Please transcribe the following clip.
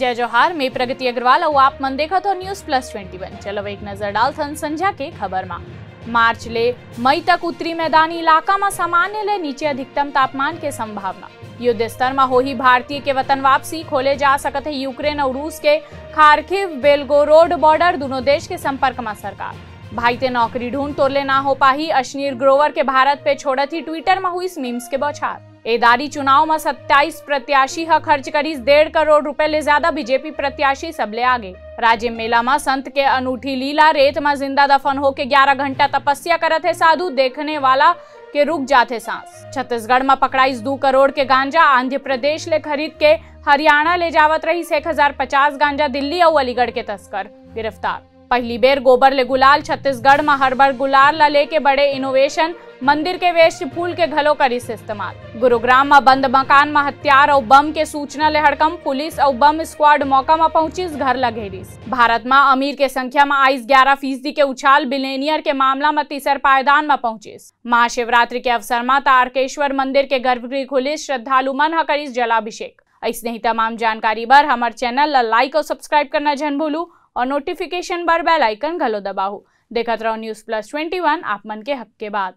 जय जोहार, मैं प्रगति अग्रवाल और आप मन देखत हो न्यूज प्लस 21। चलो एक नजर डालथन संध्या के खबर में। मार्च ले मई तक उत्तरी मैदानी इलाका में सामान्य ले नीचे अधिकतम तापमान के संभावना। युद्ध स्तर में हो ही भारतीय के वतन वापसी, खोले जा सकते है यूक्रेन और रूस के खार्किव बेलगोरोड बॉर्डर, दोनों देश के संपर्क में सरकार। भाई ते नौकरी ढूंढ तोड़ले ना हो पाही, अश्नीर ग्रोवर के भारत पे छोड़त ही ट्विटर में हुई मीम्स के बौछार। एदारी चुनाव में 27 प्रत्याशी खर्च करी 1.5 करोड़ रुपए ले ज्यादा, बीजेपी प्रत्याशी सबले आगे। राज्य मेला में संत के अनूठी लीला, रेत में जिंदा दफन होके 11 घंटा तपस्या करत है साधु, देखने वाला के रुक जाते सांस। छत्तीसगढ़ में पकड़ाई 2 करोड़ के गांजा, आंध्र प्रदेश ले खरीद के हरियाणा ले जावत रही 1050 गांजा, दिल्ली और अलीगढ़ के तस्कर गिरफ्तार। पहली बेर गोबर ले गुलाल, छत्तीसगढ़ में हर बार गुलाल ला लेके बड़े इनोवेशन, मंदिर के वेस्ट फूल के घलो करिस इस्तेमाल। गुरुग्राम में बंद मकान में हथियार और बम के सूचना ले हड़कम, पुलिस और बम स्क्वाड मौका में पहुंचिस, घर लगेरिस। भारत में अमीर के संख्या में आइस 11% के उछाल, बिलेनियर के मामला में तीसर पायदान में पहुंचिस। महाशिवरात्रि के अवसर में तारकेश्वर मंदिर के गर्भगृह खुलिस, श्रद्धालु मन करिस जलाभिषेक। ऐसे ही तमाम जानकारी बर हमारे चैनल ला लाइक और सब्सक्राइब करना जन भूलू और नोटिफिकेशन बर बेल आइकन घलो दबाओ। देखत रहो न्यूज प्लस 21, आप मन के हक के बात।